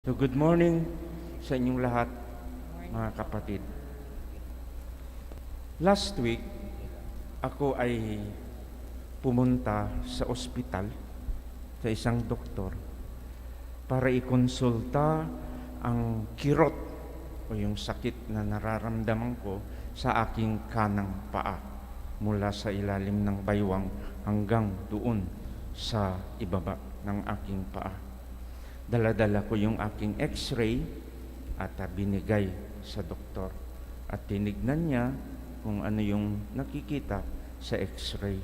So good morning sa inyong lahat, mga kapatid. Last week, ako ay pumunta sa ospital sa isang doktor para ikonsulta ang kirot o yung sakit na nararamdaman ko sa aking kanang paa mula sa ilalim ng baywang hanggang doon sa ibaba ng aking paa. Dala-dala ko yung aking x-ray at binigay sa doktor. At tinignan niya kung ano yung nakikita sa x-ray.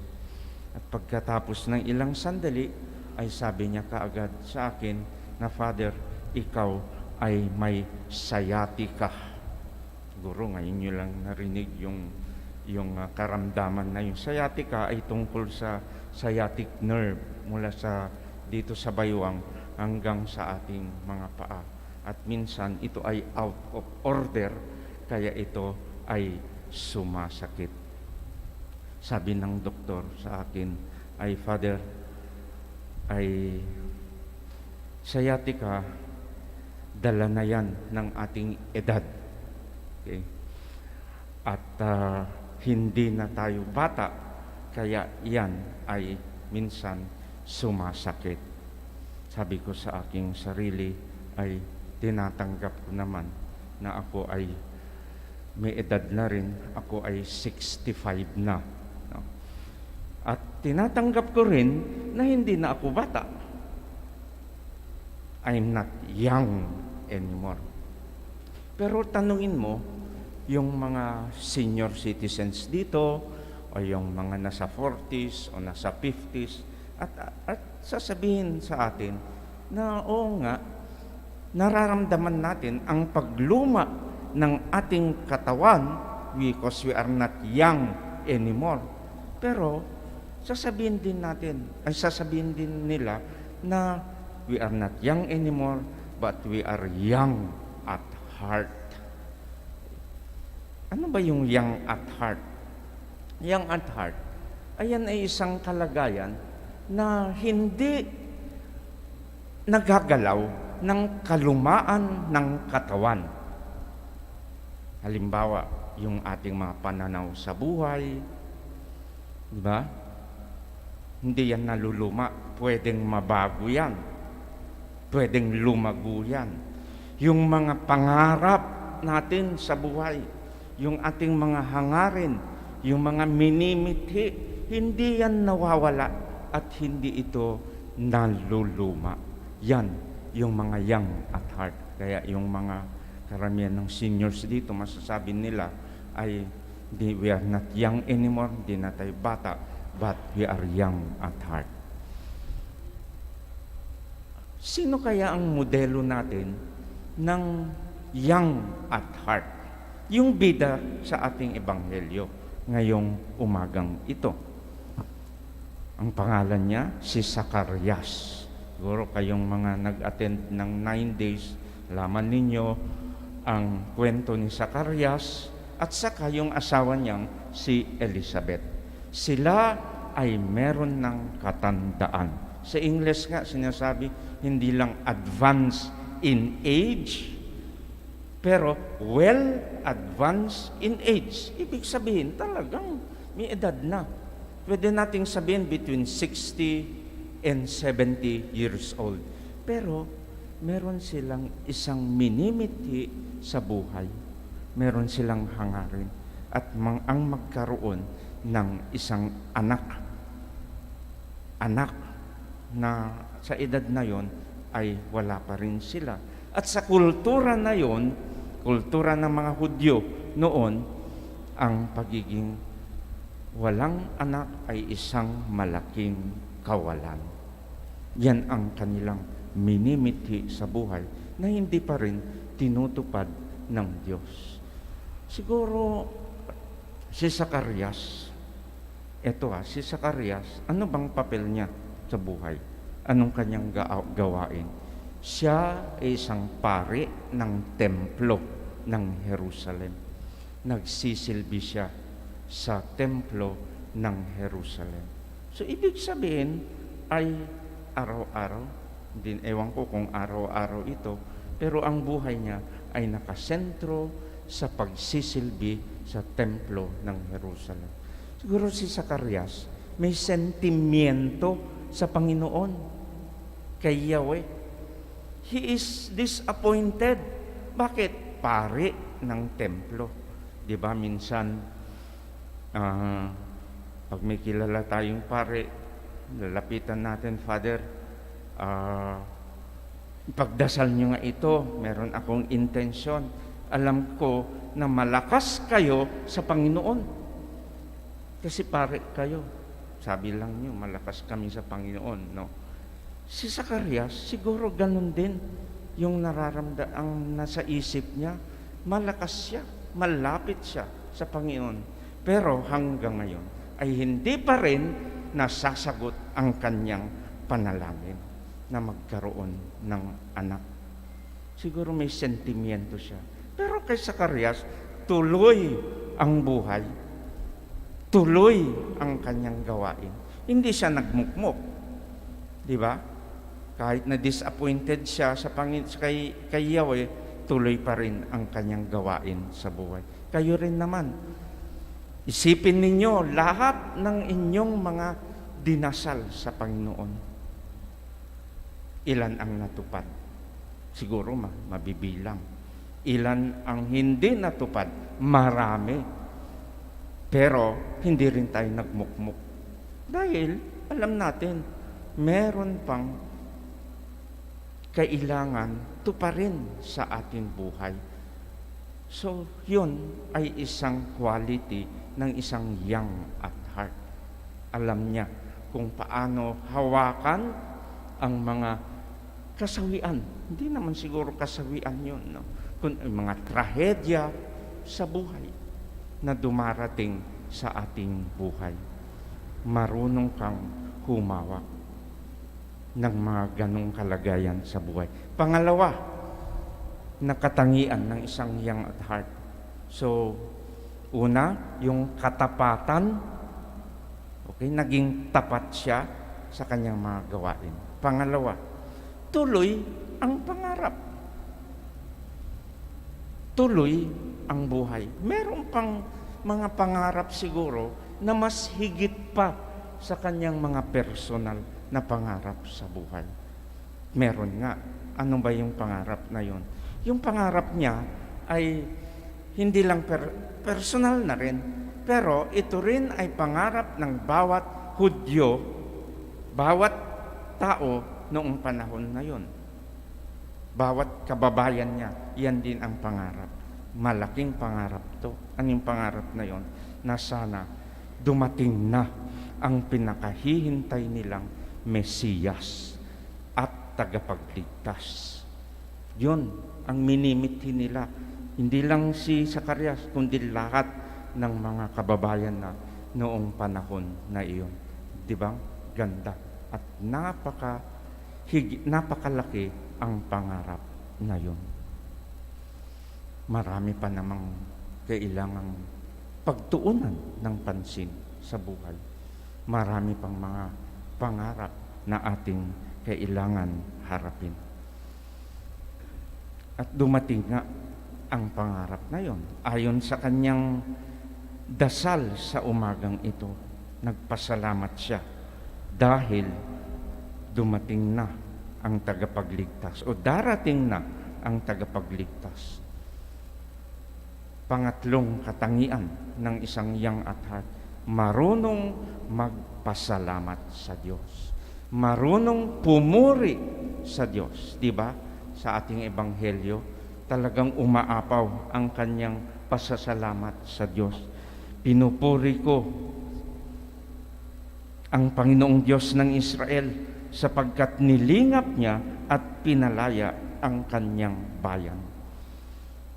At pagkatapos ng ilang sandali, ay sabi niya kaagad sa akin na, "Father, ikaw ay may sciatica." Siguro ngayon nyo lang narinig yung karamdaman na yung sciatica ay tungkol sa sciatic nerve mula sa dito sa baywang hanggang sa ating mga paa. At minsan ito ay out of order, kaya ito ay sumasakit. Sabi ng doktor sa akin ay, "Father, ay sciatica, dala na yan ng ating edad." Okay? At hindi na tayo bata, kaya yan ay minsan sumasakit. Sabi ko sa aking sarili ay tinatanggap ko naman na ako ay may edad na rin, ako ay 65 na. No? At tinatanggap ko rin na hindi na ako bata. I'm not young anymore. Pero tanungin mo, yung mga senior citizens dito, o yung mga nasa 40s o nasa 50s, at sasabihin sa atin na oo nga, nararamdaman natin ang pagluma ng ating katawan because we are not young anymore. Pero sasabihin din nila na we are not young anymore, but we are young at heart. Ano ba yung young at heart? Young at heart, ayan ay isang kalagayan na hindi nagagalaw ng kalumaan ng katawan. Halimbawa, yung ating mga pananaw sa buhay, di ba? Hindi yan naluluma, pwedeng mabago yan, pwedeng lumago yan. Yung mga pangarap natin sa buhay, yung ating mga hangarin, yung mga minimithi, hindi yan nawawala at hindi ito naluluma. Yan yung mga young at heart. Kaya yung mga karamihan ng seniors dito, masasabi nila ay we are not young anymore, hindi na tayo bata, but we are young at heart. Sino kaya ang modelo natin ng young at heart? Yung bida sa ating ebanghelyo ngayong umagang ito. Ang pangalan niya, si Zacarias. Siguro kayong mga nag-attend ng 9 days, laman ninyo ang kwento ni Zacarias at saka yung asawa niyang si Elizabeth. Sila ay meron ng katandaan. Sa English nga sinasabi, hindi lang advanced in age, pero well advanced in age. Ibig sabihin, talagang may edad na. Pwede nating sabihin between 60 and 70 years old. Pero meron silang isang minimithi sa buhay. Meron silang hangarin. At ang magkaroon ng isang anak. Anak na sa edad na yon ay wala pa rin sila. At sa kultura na yon, kultura ng mga Hudyo noon, ang pagiging walang anak ay isang malaking kawalan. Yan ang kanilang minimithi sa buhay na hindi pa rin tinutupad ng Diyos. Siguro si Zacarias, si Zacarias, ano bang papel niya sa buhay? Anong kanyang gawain? Siya ay isang pari ng templo ng Jerusalem. Nagsisilbi siya sa templo ng Jerusalem. So, ibig sabihin ay araw-araw, ewan ko kung araw-araw ito, pero ang buhay niya ay nakasentro sa pagsisilbi sa templo ng Jerusalem. Siguro si Zacarias may sentimiento sa Panginoon kay Yahweh. He is disappointed. Bakit? Pari ng templo. Di ba minsan, pag may kilala tayong pari, lalapitan natin, Father, pagdasal nyo nga ito, meron akong intensyon. Alam ko na malakas kayo sa Panginoon. Kasi pare kayo. Sabi lang nyo, malakas kami sa Panginoon, no? Si Zacarias, siguro ganun din yung ang nasa isip niya. Malakas siya, malapit siya sa Panginoon. Pero hanggang ngayon, ay hindi pa rin nasasagot ang kanyang panalangin na magkaroon ng anak. Siguro may sentimiento siya. Pero kay Zacarias, tuloy ang buhay. Tuloy ang kanyang gawain. Hindi siya nagmukmok. Di ba? Kahit na disappointed siya sa kay Yahweh, tuloy pa rin ang kanyang gawain sa buhay. Kayo rin naman. Isipin ninyo lahat ng inyong mga dinasal sa Panginoon. Ilan ang natupad? Siguro mabibilang. Ilan ang hindi natupad? Marami. Pero hindi rin tayo nagmukmuk. Dahil alam natin, meron pang kailangan tuparin sa ating buhay. So, yun ay isang quality ng isang young at heart. Alam niya kung paano hawakan ang mga kasawian. Hindi naman siguro kasawian yun, no? Kung mga trahedya sa buhay na dumarating sa ating buhay. Marunong kang humawak ng mga ganong kalagayan sa buhay. Pangalawa, nakatangian ng isang young at heart. So, una, yung katapatan. Okay, naging tapat siya sa kanyang mga gawain. Pangalawa, tuloy ang pangarap. Tuloy ang buhay. Meron pang mga pangarap siguro na mas higit pa sa kanyang mga personal na pangarap sa buhay. Meron nga. Ano ba yung pangarap na yun? Yung pangarap niya ay hindi lang personal na rin, pero ito rin ay pangarap ng bawat Hudyo, bawat tao noong panahon na yun. Bawat kababayan niya, yan din ang pangarap. Malaking pangarap to. Ano yung pangarap na yun? Na sana dumating na ang pinakahihintay nilang Mesiyas at tagapagligtas. Yun ang minimithi nila. Hindi lang si Zacarias, kundi lahat ng mga kababayan na noong panahon na iyon. Di ba? Ganda. At napakalaki ang pangarap na yun. Marami pa namang kailangang pagtuunan ng pansin sa buhay. Marami pang mga pangarap na ating kailangan harapin. At dumating nga ang pangarap na yon. Ayon sa kanyang dasal sa umagang ito, nagpasalamat siya dahil dumating na ang tagapagligtas o darating na ang tagapagligtas. Pangatlong katangian ng isang young at heart, marunong magpasalamat sa Diyos. Marunong pumuri sa Diyos. Di ba? Sa ating ebanghelyo, talagang umaapaw ang kanyang pasasalamat sa Diyos. Pinupuri ko ang Panginoong Diyos ng Israel sapagkat nilingap niya at pinalaya ang kanyang bayan.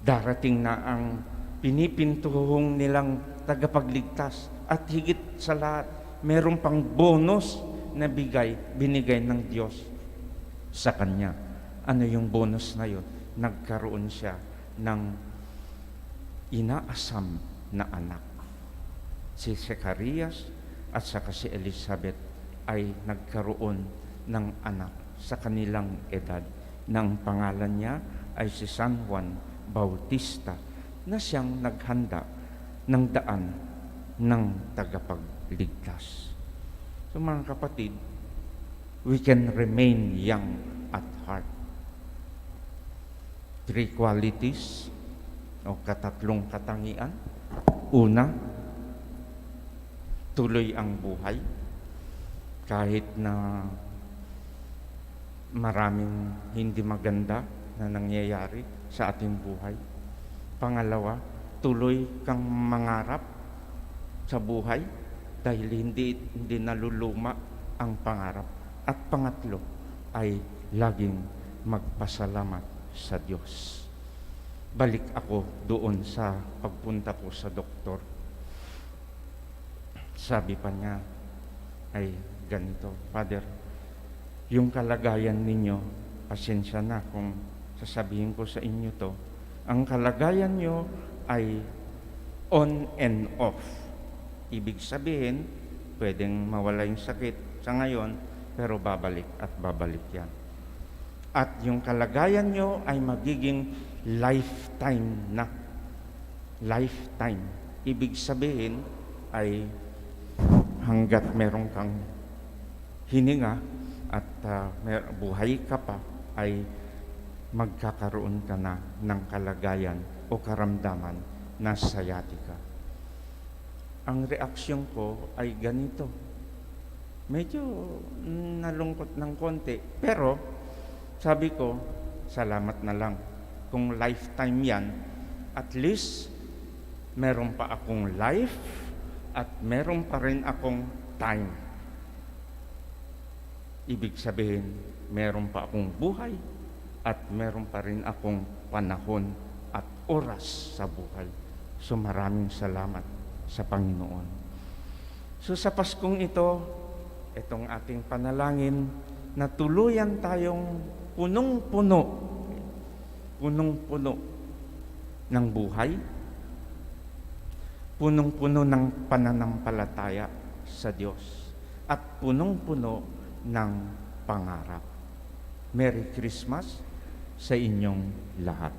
Darating na ang pinipintuhong nilang tagapagligtas at higit sa lahat, meron pang bonus na binigay ng Diyos sa kanya. Ano yung bonus na yun? Nagkaroon siya ng inaasam na anak. Si Zacarias at saka si Elizabeth ay nagkaroon ng anak sa kanilang edad. Nang pangalan niya ay si San Juan Bautista na siyang naghanda ng daan ng tagapagligtas. So mga kapatid, we can remain young at heart. 3 qualities o katatlong katangian. Una, tuloy ang buhay kahit na maraming hindi maganda na nangyayari sa ating buhay. Pangalawa, tuloy kang mangarap sa buhay dahil hindi naluluma ang pangarap. At pangatlo ay laging magpasalamat sa Diyos. Balik ako doon sa pagpunta ko sa doktor. Sabi pa niya ay ganito, Father, yung kalagayan ninyo, pasensya na kung sasabihin ko sa inyo to, ang kalagayan nyo ay on and off. Ibig sabihin, pwedeng mawala yung sakit sa ngayon, pero babalik at babalik yan. At yung kalagayan nyo ay magiging lifetime na. Lifetime. Ibig sabihin ay hanggat meron kang hininga at buhay ka pa, ay magkakaroon ka na ng kalagayan o karamdaman na sciatica. Ang reaksyon ko ay ganito. Medyo nalungkot ng konti, pero sabi ko, salamat na lang. Kung lifetime yan, at least meron pa akong life at meron pa rin akong time. Ibig sabihin, meron pa akong buhay at meron pa rin akong panahon at oras sa buhay. So maraming salamat sa Panginoon. So sa Paskong ito, itong ating panalangin na tuluyan tayong punong-puno ng buhay, punong-puno ng pananampalataya sa Diyos, at punong-puno ng pangarap. Merry Christmas sa inyong lahat.